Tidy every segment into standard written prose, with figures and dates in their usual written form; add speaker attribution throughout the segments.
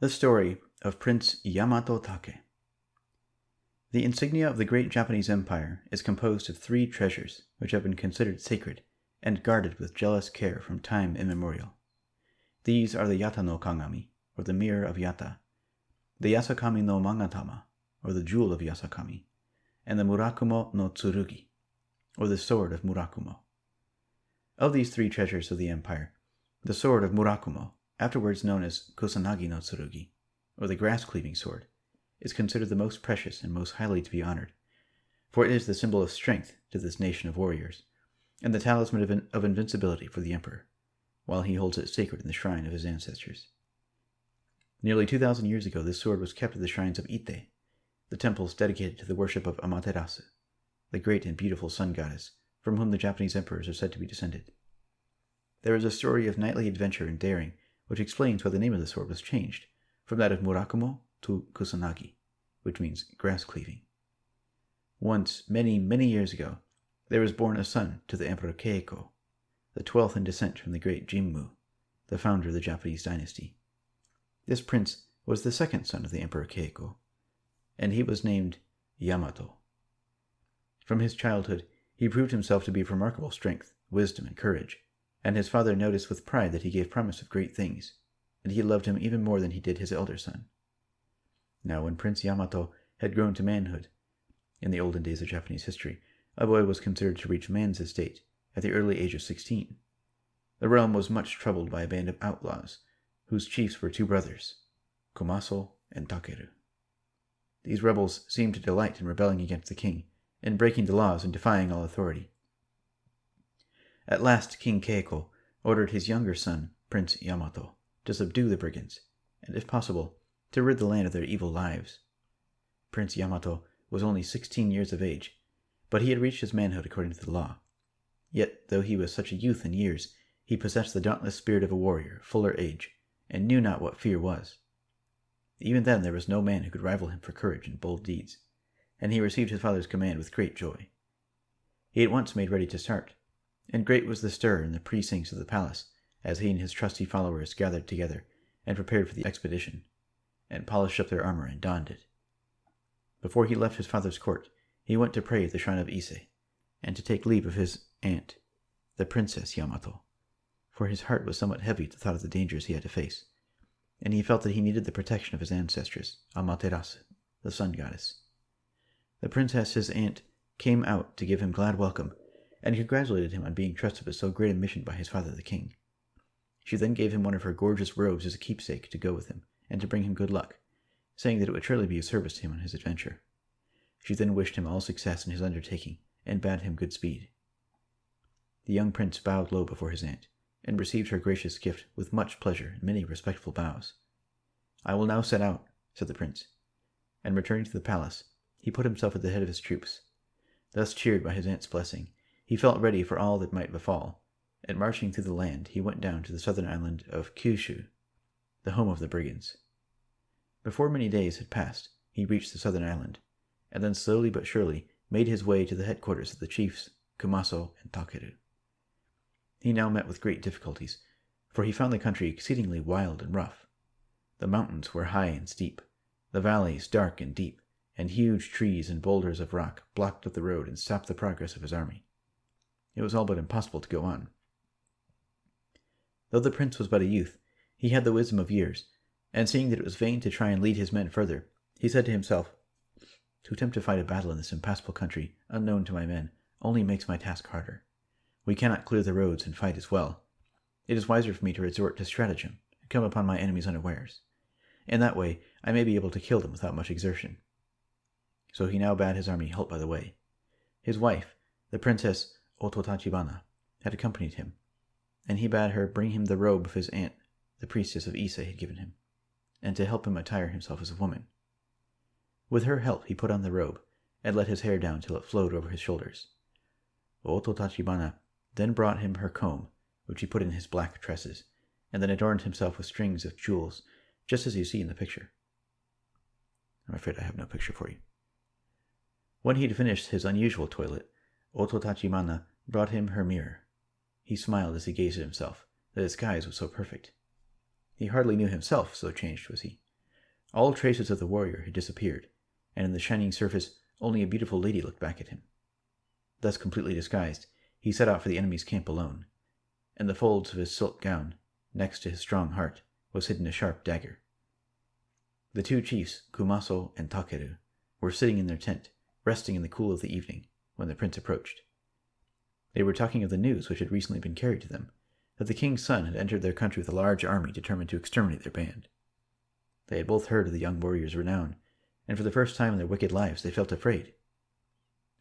Speaker 1: The Story of Prince Yamato Take. The insignia of the great Japanese Empire is composed of 3 treasures which have been considered sacred and guarded with jealous care from time immemorial. These are the Yata no Kagami, or the Mirror of Yata, the Yasakami no Mangatama, or the Jewel of Yasakami, and the Murakumo no Tsurugi, or the Sword of Murakumo. Of these 3 treasures of the empire, the Sword of Murakumo, afterwards known as Kusanagi no Tsurugi, or the grass-cleaving sword, is considered the most precious and most highly to be honored, for it is the symbol of strength to this nation of warriors, and the talisman of invincibility for the emperor, while he holds it sacred in the shrine of his ancestors. Nearly 2,000 years ago, this sword was kept at the shrines of Ite, the temples dedicated to the worship of Amaterasu, the great and beautiful sun goddess, from whom the Japanese emperors are said to be descended. There is a story of knightly adventure and daring which explains why the name of the sword was changed from that of Murakumo to Kusanagi, which means grass-cleaving. Once, many, many years ago, there was born a son to the Emperor Keiko, the 12th in descent from the great Jimmu, the founder of the Japanese dynasty. This prince was the 2nd son of the Emperor Keiko, and he was named Yamato. From his childhood, he proved himself to be of remarkable strength, wisdom, and courage, and his father noticed with pride that he gave promise of great things, and he loved him even more than he did his elder son. Now, when Prince Yamato had grown to manhood, in the olden days of Japanese history, a boy was considered to reach man's estate at the early age of 16. The realm was much troubled by a band of outlaws, whose chiefs were 2 brothers, Komaso and Takeru. These rebels seemed to delight in rebelling against the king, in breaking the laws and defying all authority. At last King Keiko ordered his younger son, Prince Yamato, to subdue the brigands, and if possible, to rid the land of their evil lives. Prince Yamato was only 16 years of age, but he had reached his manhood according to the law. Yet, though he was such a youth in years, he possessed the dauntless spirit of a warrior of fuller age, and knew not what fear was. Even then there was no man who could rival him for courage and bold deeds, and he received his father's command with great joy. He at once made ready to start, and great was the stir in the precincts of the palace as he and his trusty followers gathered together and prepared for the expedition, and polished up their armor and donned it. Before he left his father's court, he went to pray at the shrine of Ise, and to take leave of his aunt, the Princess Yamato, for his heart was somewhat heavy at the thought of the dangers he had to face, and he felt that he needed the protection of his ancestress, Amaterasu, the sun goddess. The princess, his aunt, came out to give him glad welcome, and congratulated him on being trusted with so great a mission by his father the king. She then gave him one of her gorgeous robes as a keepsake to go with him, and to bring him good luck, saying that it would surely be of service to him on his adventure. She then wished him all success in his undertaking, and bade him good speed. The young prince bowed low before his aunt, and received her gracious gift with much pleasure and many respectful bows. "I will now set out," said the prince, and returning to the palace, he put himself at the head of his troops. Thus cheered by his aunt's blessing, he felt ready for all that might befall, and marching through the land, he went down to the southern island of Kyushu, the home of the brigands. Before many days had passed, he reached the southern island, and then slowly but surely made his way to the headquarters of the chiefs Kumaso and Takeru. He now met with great difficulties, for he found the country exceedingly wild and rough. The mountains were high and steep, the valleys dark and deep, and huge trees and boulders of rock blocked up the road and stopped the progress of his army. It was all but impossible to go on. Though the prince was but a youth, he had the wisdom of years, and seeing that it was vain to try and lead his men further, he said to himself, "To attempt to fight a battle in this impassable country, unknown to my men, only makes my task harder. We cannot clear the roads and fight as well. It is wiser for me to resort to stratagem and come upon my enemies unawares. In that way, I may be able to kill them without much exertion." So he now bade his army halt by the way. His wife, the Princess Ototachibana, had accompanied him, and he bade her bring him the robe of his aunt, the priestess of Ise, had given him, and to help him attire himself as a woman. With her help he put on the robe, and let his hair down till it flowed over his shoulders. Ototachibana then brought him her comb, which he put in his black tresses, and then adorned himself with strings of jewels, just as you see in the picture. I'm afraid I have no picture for you. When he had finished his unusual toilet, Ototachibana brought him her mirror. He smiled as he gazed at himself. The disguise was so perfect. He hardly knew himself, so changed was he. All traces of the warrior had disappeared, and in the shining surface only a beautiful lady looked back at him. Thus completely disguised, he set out for the enemy's camp alone. In the folds of his silk gown, next to his strong heart, was hidden a sharp dagger. The two chiefs, Kumaso and Takeru, were sitting in their tent, resting in the cool of the evening, when the prince approached. They were talking of the news which had recently been carried to them, that the king's son had entered their country with a large army determined to exterminate their band. They had both heard of the young warrior's renown, and for the first time in their wicked lives they felt afraid.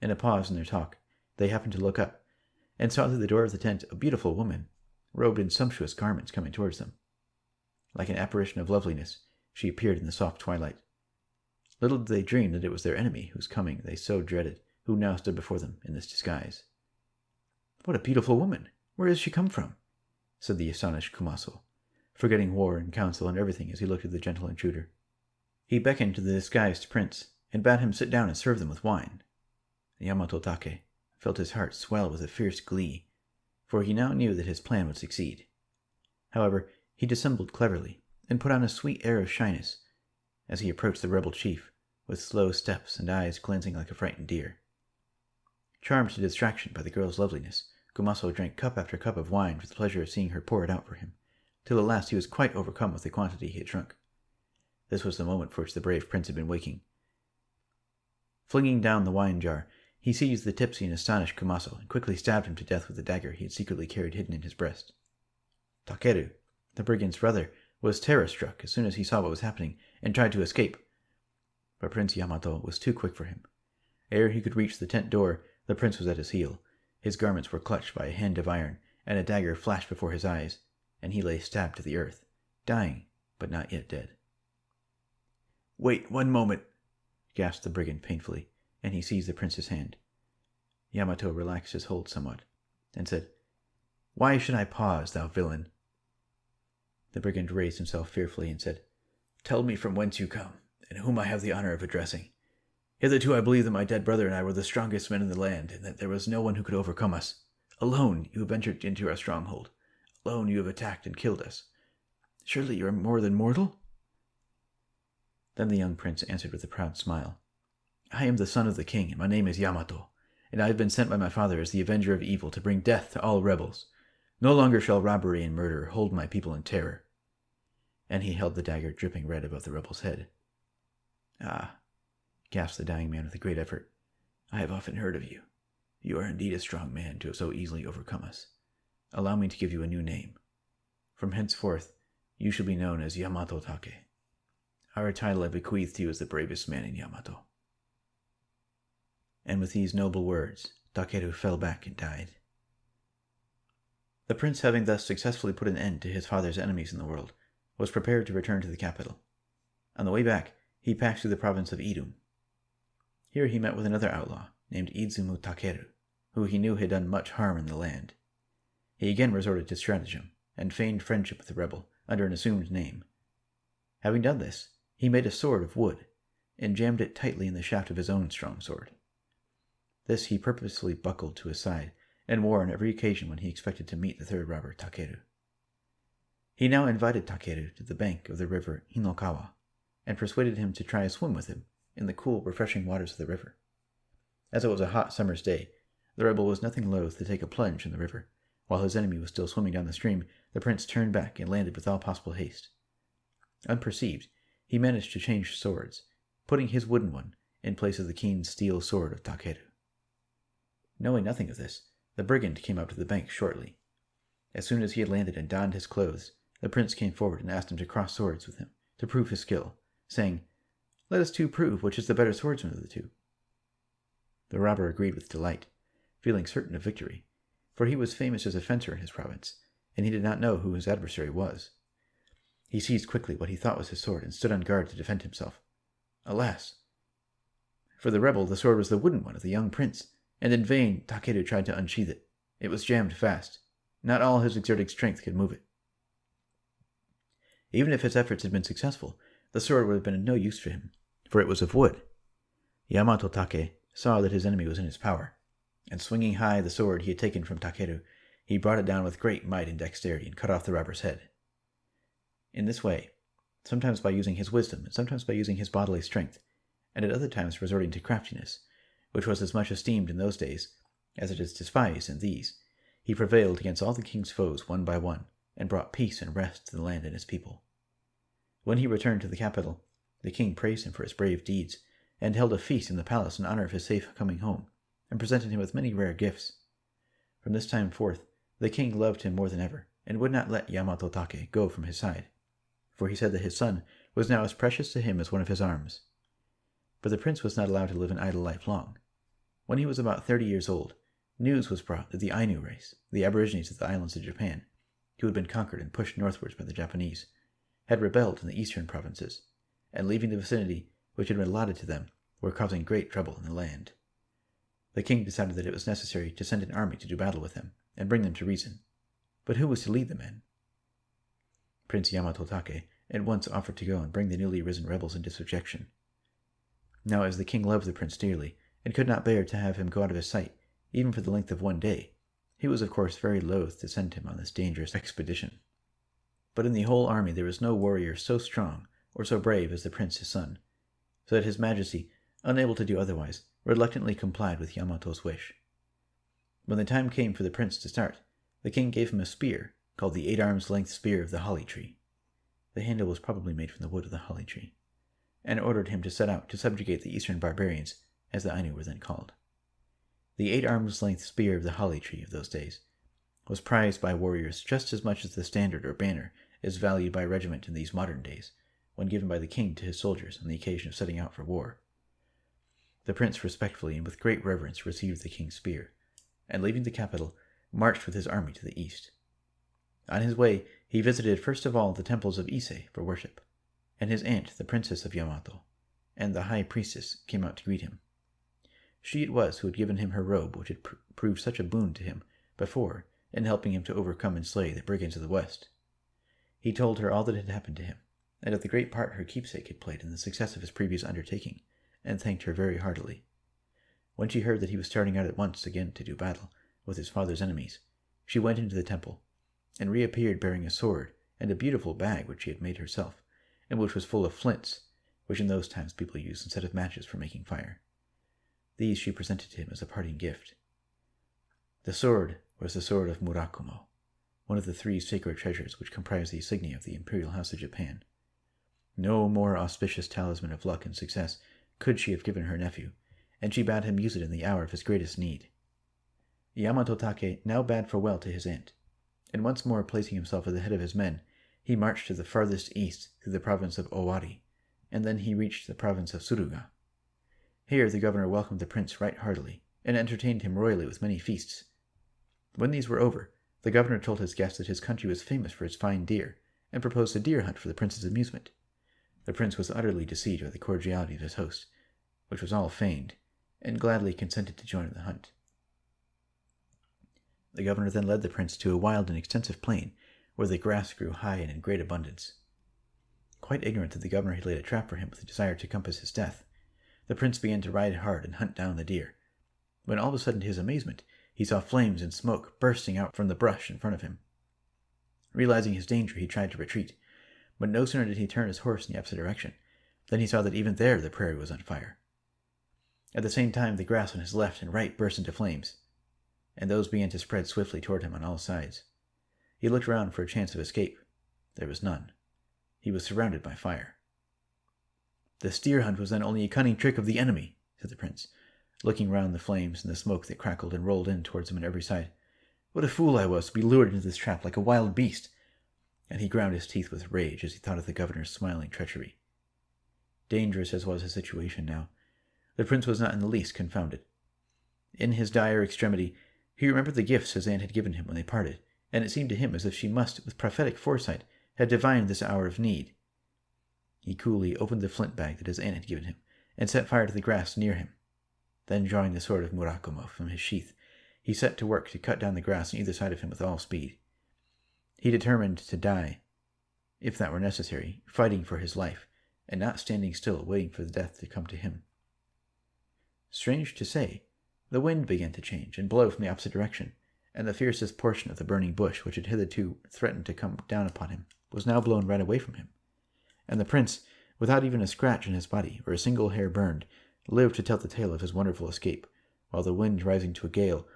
Speaker 1: In a pause in their talk, they happened to look up, and saw through the door of the tent a beautiful woman, robed in sumptuous garments, coming towards them. Like an apparition of loveliness, she appeared in the soft twilight. Little did they dream that it was their enemy whose coming they so dreaded, who now stood before them in this disguise. "What a beautiful woman! Where has she come from?" said the astonished Kumaso, forgetting war and council and everything as he looked at the gentle intruder. He beckoned to the disguised prince, and bade him sit down and serve them with wine. Yamato Take felt his heart swell with a fierce glee, for he now knew that his plan would succeed. However, he dissembled cleverly, and put on a sweet air of shyness, as he approached the rebel chief, with slow steps and eyes glancing like a frightened deer. Charmed to distraction by the girl's loveliness, Kumaso drank cup after cup of wine for the pleasure of seeing her pour it out for him, till at last he was quite overcome with the quantity he had drunk. This was the moment for which the brave prince had been waiting. Flinging down the wine jar, he seized the tipsy and astonished Kumaso and quickly stabbed him to death with the dagger he had secretly carried hidden in his breast. Takeru, the brigand's brother, was terror-struck as soon as he saw what was happening, and tried to escape. But Prince Yamato was too quick for him. Ere he could reach the tent door, the prince was at his heel. His garments were clutched by a hand of iron, and a dagger flashed before his eyes, and he lay stabbed to the earth, dying, but not yet dead. "Wait 1 moment," gasped the brigand painfully, and he seized the prince's hand. Yamato relaxed his hold somewhat, and said, "Why should I pause, thou villain?" The brigand raised himself fearfully and said, "Tell me from whence you come, and whom I have the honor of addressing. Hitherto I believed that my dead brother and I were the strongest men in the land, and that there was no one who could overcome us. Alone you have entered into our stronghold. Alone you have attacked and killed us. Surely you are more than mortal?" Then the young prince answered with a proud smile, "I am the son of the king, and my name is Yamato, and I have been sent by my father as the avenger of evil to bring death to all rebels. No longer shall robbery and murder hold my people in terror." And he held the dagger dripping red above the rebel's head. "Ah," gasped the dying man with a great effort, "I have often heard of you. You are indeed a strong man to have so easily overcome us. Allow me to give you a new name. From henceforth, you shall be known as Yamato Take. Our title I bequeath to you as the bravest man in Yamato." And with these noble words, Takeru fell back and died. The prince, having thus successfully put an end to his father's enemies in the world, was prepared to return to the capital. On the way back, he passed through the province of Idum. Here he met with another outlaw, named Izumu Takeru, who he knew had done much harm in the land. He again resorted to stratagem, and feigned friendship with the rebel, under an assumed name. Having done this, he made a sword of wood, and jammed it tightly in the shaft of his own strong sword. This he purposely buckled to his side, and wore on every occasion when he expected to meet the third robber, Takeru. He now invited Takeru to the bank of the river Hinokawa, and persuaded him to try a swim with him in the cool, refreshing waters of the river. As it was a hot summer's day, the rebel was nothing loath to take a plunge in the river. While his enemy was still swimming down the stream, the prince turned back and landed with all possible haste. Unperceived, he managed to change swords, putting his wooden one in place of the keen steel sword of Takeru. Knowing nothing of this, the brigand came up to the bank shortly. As soon as he had landed and donned his clothes, the prince came forward and asked him to cross swords with him, to prove his skill, saying, "Let us two prove which is the better swordsman of the two." The robber agreed with delight, feeling certain of victory, for he was famous as a fencer in his province, and he did not know who his adversary was. He seized quickly what he thought was his sword and stood on guard to defend himself. Alas! For the rebel, the sword was the wooden one of the young prince, and in vain Takeru tried to unsheath it. It was jammed fast. Not all his exerted strength could move it. Even if his efforts had been successful, the sword would have been of no use for him, for it was of wood. Yamato Take saw that his enemy was in his power, and swinging high the sword he had taken from Takeru, he brought it down with great might and dexterity and cut off the robber's head. In this way, sometimes by using his wisdom, and sometimes by using his bodily strength, and at other times resorting to craftiness, which was as much esteemed in those days as it is despised in these. He prevailed against all the king's foes one by one, and brought peace and rest to the land and his people. When he returned to the capital, the king praised him for his brave deeds, and held a feast in the palace in honor of his safe coming home, and presented him with many rare gifts. From this time forth, the king loved him more than ever, and would not let Yamato Take go from his side, for he said that his son was now as precious to him as one of his arms. But the prince was not allowed to live an idle life long. When he was about 30 years old, news was brought that the Ainu race, the aborigines of the islands of Japan, who had been conquered and pushed northwards by the Japanese, had rebelled in the eastern provinces, and leaving the vicinity which had been allotted to them, were causing great trouble in the land. The king decided that it was necessary to send an army to do battle with them, and bring them to reason. But who was to lead the men? Prince Yamato Take at once offered to go and bring the newly risen rebels into subjection. Now, as the king loved the prince dearly, and could not bear to have him go out of his sight, even for the length of one day, he was of course very loath to send him on this dangerous expedition. But in the whole army there was no warrior so strong or so brave as the prince his son, so that his majesty, unable to do otherwise, reluctantly complied with Yamato's wish. When the time came for the prince to start, the king gave him a spear, called the 8-arms-length spear of the holly tree. The handle was probably made from the wood of the holly tree, and ordered him to set out to subjugate the eastern barbarians, as the Ainu were then called. The 8-arms-length spear of the holly tree of those days was prized by warriors just as much as the standard or banner is valued by a regiment in these modern days, when given by the king to his soldiers on the occasion of setting out for war. The prince respectfully and with great reverence received the king's spear, and leaving the capital, marched with his army to the east. On his way, he visited first of all the temples of Ise for worship, and his aunt, the princess of Yamato, and the high priestess came out to greet him. She it was who had given him her robe, which had proved such a boon to him before in helping him to overcome and slay the brigands of the West. He told her all that had happened to him, and of the great part her keepsake had played in the success of his previous undertaking, and thanked her very heartily. When she heard that he was starting out at once again to do battle with his father's enemies, she went into the temple, and reappeared bearing a sword and a beautiful bag which she had made herself, and which was full of flints, which in those times people used instead of matches for making fire. These she presented to him as a parting gift. The sword was the sword of Murakumo, one of the 3 sacred treasures which comprise the insignia of the Imperial House of Japan. No more auspicious talisman of luck and success could she have given her nephew, and she bade him use it in the hour of his greatest need. Yamato Take now bade farewell to his aunt, and once more placing himself at the head of his men, he marched to the farthest east through the province of Owari, and then he reached the province of Suruga. Here the governor welcomed the prince right heartily, and entertained him royally with many feasts. When these were over, the governor told his guests that his country was famous for its fine deer, and proposed a deer hunt for the prince's amusement. The prince was utterly deceived by the cordiality of his host, which was all feigned, and gladly consented to join in the hunt. The governor then led the prince to a wild and extensive plain, where the grass grew high and in great abundance. Quite ignorant that the governor had laid a trap for him with the desire to compass his death, the prince began to ride hard and hunt down the deer, when all of a sudden, to his amazement, he saw flames and smoke bursting out from the brush in front of him. Realizing his danger, he tried to retreat, but no sooner did he turn his horse in the opposite direction than he saw that even there the prairie was on fire. At the same time, the grass on his left and right burst into flames, and those began to spread swiftly toward him on all sides. He looked round for a chance of escape. There was none. He was surrounded by fire. "The steer hunt was then only a cunning trick of the enemy," said the prince, looking round the flames and the smoke that crackled and rolled in towards him on every side. "What a fool I was to be lured into this trap like a wild beast!" And he ground his teeth with rage as he thought of the governor's smiling treachery. Dangerous as was his situation now, the prince was not in the least confounded. In his dire extremity, he remembered the gifts his aunt had given him when they parted, and it seemed to him as if she must, with prophetic foresight, have divined this hour of need. He coolly opened the flint bag that his aunt had given him, and set fire to the grass near him. Then, drawing the sword of Murakumo from his sheath, he set to work to cut down the grass on either side of him with all speed. He determined to die, if that were necessary, fighting for his life, and not standing still waiting for the death to come to him. Strange to say, the wind began to change and blow from the opposite direction, and the fiercest portion of the burning bush which had hitherto threatened to come down upon him was now blown right away from him, and the prince, without even a scratch in his body or a single hair burned, lived to tell the tale of his wonderful escape, while the wind, rising to a gale,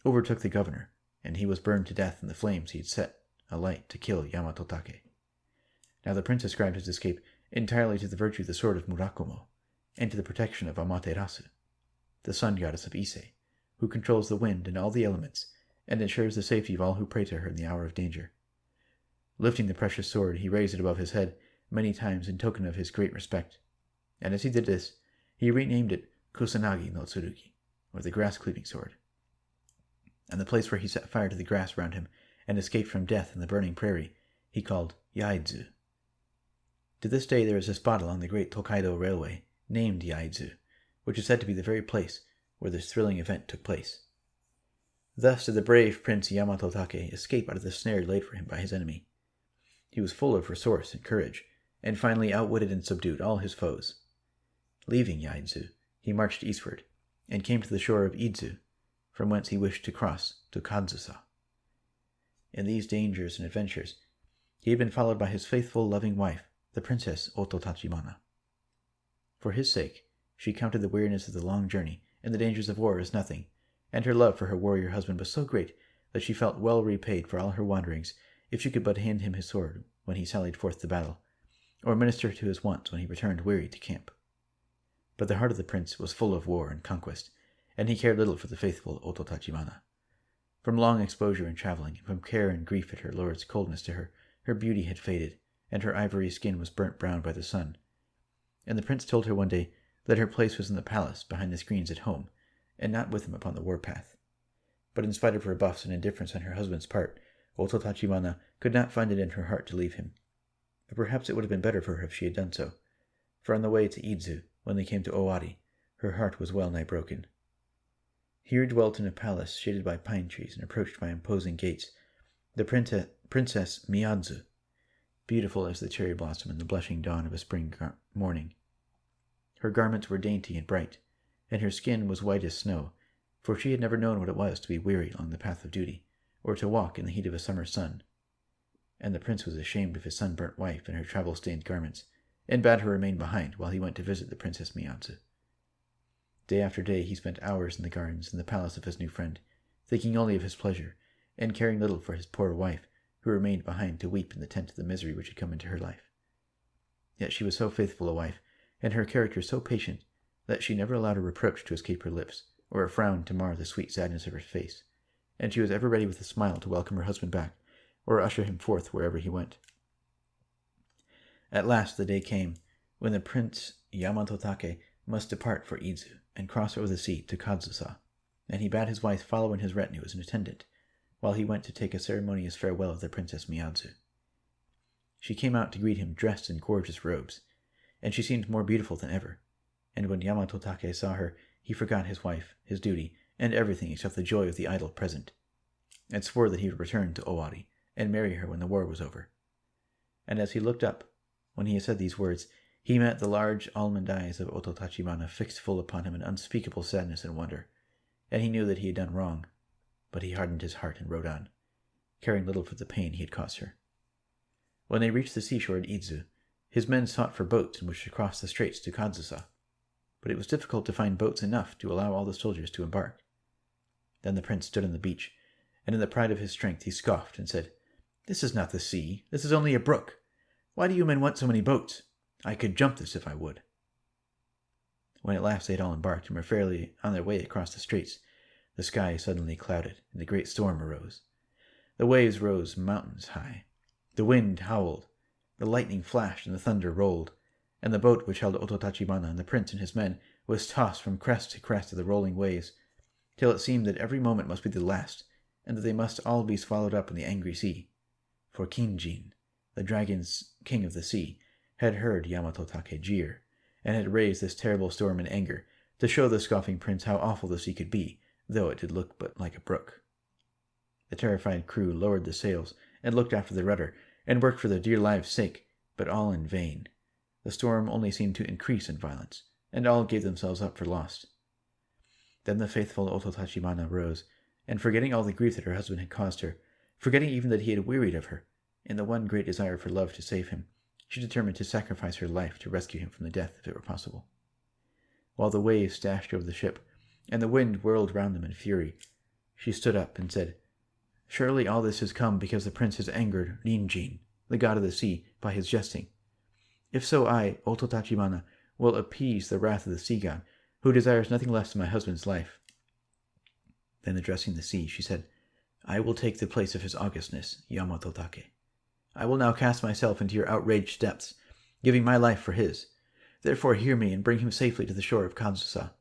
Speaker 1: overtook the governor, and he was burned to death in the flames he had set alight to kill Yamato Take. Now the prince ascribed his escape entirely to the virtue of the sword of Murakumo, and to the protection of Amaterasu, the sun goddess of Ise, who controls the wind and all the elements, and ensures the safety of all who pray to her in the hour of danger. Lifting the precious sword, he raised it above his head many times in token of his great respect, and as he did this, he renamed it Kusanagi no Tsurugi, or the grass-cleaving sword. And the place where he set fire to the grass round him and escaped from death in the burning prairie, he called Yaidzu. To this day there is a spot along the great Tokaido Railway named Yaidzu, which is said to be the very place where this thrilling event took place. Thus did the brave Prince Yamato Take escape out of the snare laid for him by his enemy. He was full of resource and courage, and finally outwitted and subdued all his foes. Leaving Yaidzu, he marched eastward, and came to the shore of Idzu, from whence he wished to cross to Kadzusa. In these dangers and adventures, he had been followed by his faithful, loving wife, the Princess Ototachibana. For his sake, she counted the weariness of the long journey and the dangers of war as nothing, and her love for her warrior husband was so great that she felt well repaid for all her wanderings if she could but hand him his sword when he sallied forth to battle, or minister to his wants when he returned weary to camp. But the heart of the prince was full of war and conquest, and he cared little for the faithful Ototachibana. From long exposure and traveling, and from care and grief at her lord's coldness to her, her beauty had faded, and her ivory skin was burnt brown by the sun. And the prince told her one day that her place was in the palace behind the screens at home, and not with him upon the warpath. But in spite of rebuffs and indifference on her husband's part, Ototachibana could not find it in her heart to leave him. But perhaps it would have been better for her if she had done so, for on the way to Idzu, when they came to Owari, her heart was well nigh broken. Here dwelt in a palace shaded by pine trees and approached by imposing gates, the Princess Miyadzu, beautiful as the cherry blossom in the blushing dawn of a spring morning. Her garments were dainty and bright, and her skin was white as snow, for she had never known what it was to be weary along the path of duty, or to walk in the heat of a summer sun. And the prince was ashamed of his sunburnt wife and her travel-stained garments, and bade her remain behind while he went to visit the Princess Miyadzu. Day after day he spent hours in the gardens in the palace of his new friend, thinking only of his pleasure, and caring little for his poor wife, who remained behind to weep in the tent of the misery which had come into her life. Yet she was so faithful a wife, and her character so patient, that she never allowed a reproach to escape her lips, or a frown to mar the sweet sadness of her face, and she was ever ready with a smile to welcome her husband back, or usher him forth wherever he went. At last the day came when the Prince Yamato Take must depart for Idzu and cross over the sea to Kadzusa, and he bade his wife follow in his retinue as an attendant, while he went to take a ceremonious farewell of the Princess Miyadzu. She came out to greet him dressed in gorgeous robes, and she seemed more beautiful than ever, and when Yamato Take saw her, he forgot his wife, his duty, and everything except the joy of the idol present, and swore that he would return to Owari and marry her when the war was over. And as he looked up, when he had said these words, he met the large almond eyes of Ototachibana fixed full upon him in unspeakable sadness and wonder, and he knew that he had done wrong, but he hardened his heart and rode on, caring little for the pain he had caused her. When they reached the seashore at Idzu, his men sought for boats in which to cross the straits to Kadzusa, but it was difficult to find boats enough to allow all the soldiers to embark. Then the prince stood on the beach, and in the pride of his strength he scoffed and said, "This is not the sea, this is only a brook. Why do you men want so many boats? I could jump this if I would." When at last they had all embarked and were fairly on their way across the straits, the sky suddenly clouded, and a great storm arose. The waves rose mountains high. The wind howled, the lightning flashed, and the thunder rolled, and the boat which held Ototachibana and the prince and his men was tossed from crest to crest of the rolling waves, till it seemed that every moment must be the last, and that they must all be swallowed up in the angry sea. For Kinjin, the dragon's king of the sea, had heard Yamato Take jeer, and had raised this terrible storm in anger, to show the scoffing prince how awful the sea could be, though it did look but like a brook. The terrified crew lowered the sails, and looked after the rudder, and worked for their dear lives' sake, but all in vain. The storm only seemed to increase in violence, and all gave themselves up for lost. Then the faithful Ototachibana rose, and forgetting all the grief that her husband had caused her, forgetting even that he had wearied of her, in the one great desire for love to save him, she determined to sacrifice her life to rescue him from the death if it were possible. While the waves dashed over the ship, and the wind whirled round them in fury, she stood up and said, "Surely all this has come because the prince has angered Rinjin, the god of the sea, by his jesting. If so, I, Oto Tachibana, will appease the wrath of the sea god, who desires nothing less than my husband's life." Then addressing the sea, she said, "I will take the place of his augustness, Yamato Take. I will now cast myself into your outraged depths, giving my life for his. Therefore hear me and bring him safely to the shore of Kazusa."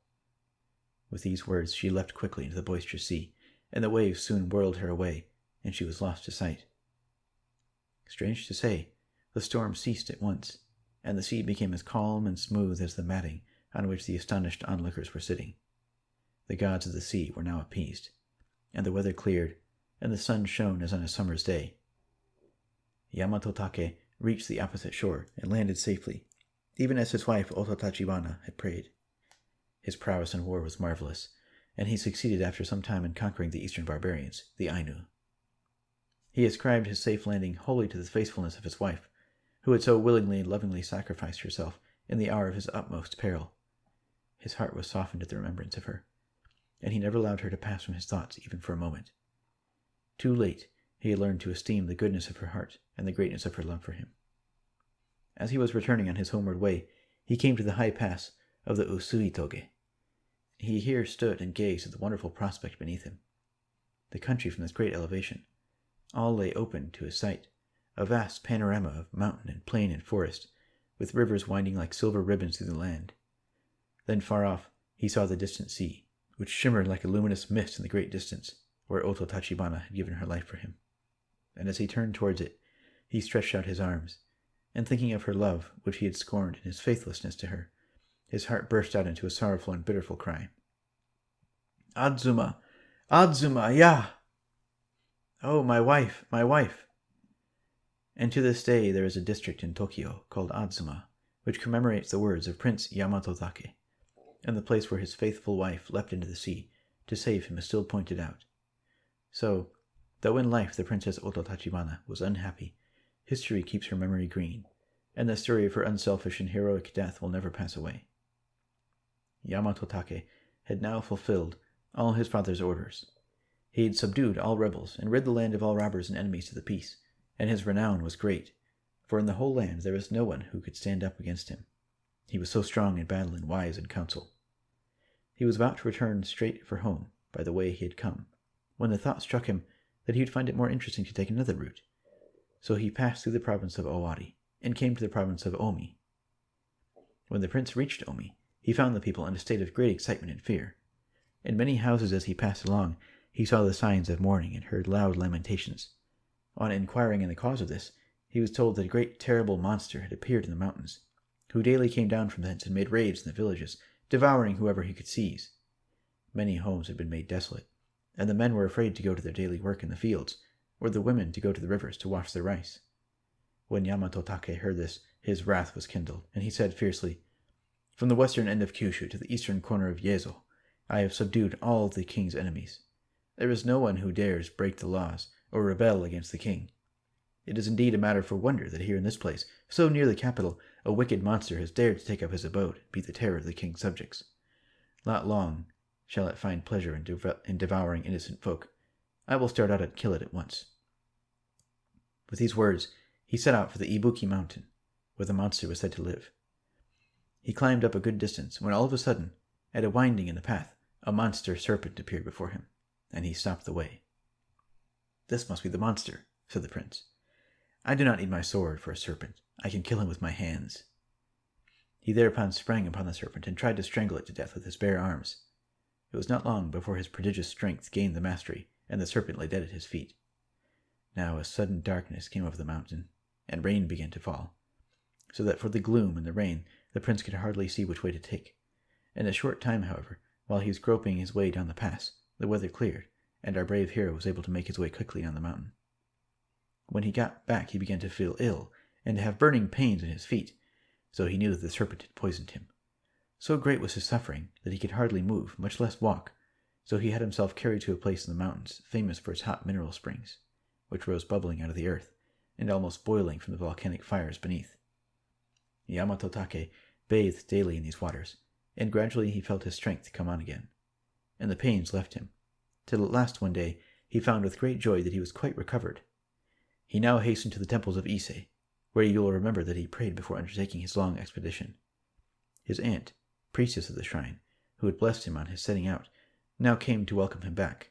Speaker 1: With these words she leapt quickly into the boisterous sea, and the waves soon whirled her away, and she was lost to sight. Strange to say, the storm ceased at once, and the sea became as calm and smooth as the matting on which the astonished onlookers were sitting. The gods of the sea were now appeased, and the weather cleared, and the sun shone as on a summer's day. Yamato Take reached the opposite shore and landed safely, even as his wife Oto Tachibana had prayed. His prowess in war was marvelous, and he succeeded after some time in conquering the eastern barbarians, the Ainu. He ascribed his safe landing wholly to the faithfulness of his wife, who had so willingly and lovingly sacrificed herself in the hour of his utmost peril. His heart was softened at the remembrance of her, and he never allowed her to pass from his thoughts even for a moment. Too late, he had learned to esteem the goodness of her heart and the greatness of her love for him. As he was returning on his homeward way, he came to the high pass of the Usuitoge. He here stood and gazed at the wonderful prospect beneath him. The country from this great elevation, all lay open to his sight, a vast panorama of mountain and plain and forest, with rivers winding like silver ribbons through the land. Then far off he saw the distant sea, which shimmered like a luminous mist in the great distance, where Oto Tachibana had given her life for him. And as he turned towards it, he stretched out his arms, and thinking of her love, which he had scorned in his faithlessness to her, his heart burst out into a sorrowful and bitterful cry. "Adzuma! Adzuma, ya! Oh, my wife, my wife!" And to this day there is a district in Tokyo called Adzuma, which commemorates the words of Prince Yamato Take, and the place where his faithful wife leapt into the sea to save him is still pointed out. So, though in life the Princess Oto Tachibana was unhappy, history keeps her memory green, and the story of her unselfish and heroic death will never pass away. Yamato Take had now fulfilled all his father's orders. He had subdued all rebels and rid the land of all robbers and enemies to the peace, and his renown was great, for in the whole land there was no one who could stand up against him. He was so strong in battle and wise in counsel. He was about to return straight for home by the way he had come, when the thought struck him that he would find it more interesting to take another route. So he passed through the province of Owari and came to the province of Omi. When the prince reached Omi, he found the people in a state of great excitement and fear. In many houses as he passed along, he saw the signs of mourning and heard loud lamentations. On inquiring into the cause of this, he was told that a great terrible monster had appeared in the mountains, who daily came down from thence and made raids in the villages, devouring whoever he could seize. Many homes had been made desolate, and the men were afraid to go to their daily work in the fields, or the women to go to the rivers to wash their rice. When Yamato Take heard this, his wrath was kindled, and he said fiercely, "From the western end of Kyushu to the eastern corner of Yezo, I have subdued all the king's enemies. There is no one who dares break the laws or rebel against the king. It is indeed a matter for wonder that here in this place, so near the capital, a wicked monster has dared to take up his abode and be the terror of the king's subjects. Not long shall it find pleasure in devouring innocent folk. I will start out and kill it at once." With these words, he set out for the Ibuki mountain, where the monster was said to live. He climbed up a good distance, when all of a sudden, at a winding in the path, a monster serpent appeared before him, and he stopped the way. "This must be the monster," said the prince. "I do not need my sword for a serpent. I can kill him with my hands." He thereupon sprang upon the serpent and tried to strangle it to death with his bare arms. It was not long before his prodigious strength gained the mastery, and the serpent lay dead at his feet. Now a sudden darkness came over the mountain, and rain began to fall, so that for the gloom and the rain the prince could hardly see which way to take. In a short time, however, while he was groping his way down the pass, the weather cleared, and our brave hero was able to make his way quickly on the mountain. When he got back he began to feel ill, and to have burning pains in his feet, so he knew that the serpent had poisoned him. So great was his suffering that he could hardly move, much less walk, so he had himself carried to a place in the mountains famous for its hot mineral springs, which rose bubbling out of the earth, and almost boiling from the volcanic fires beneath. Yamato Take bathed daily in these waters, and gradually he felt his strength come on again, and the pains left him, till at last one day he found with great joy that he was quite recovered. He now hastened to the temples of Ise, where you will remember that he prayed before undertaking his long expedition. His aunt, priestess of the shrine, who had blessed him on his setting out, now came to welcome him back.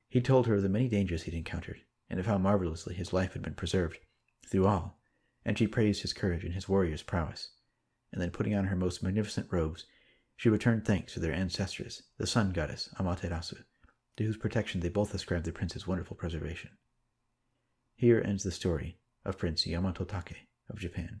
Speaker 1: He told her of the many dangers he had encountered, and of how marvelously his life had been preserved through all, and she praised his courage and his warrior's prowess. And then putting on her most magnificent robes, she returned thanks to their ancestress, the sun goddess Amaterasu, to whose protection they both ascribed the prince's wonderful preservation. Here ends the story of Prince Yamato Take of Japan.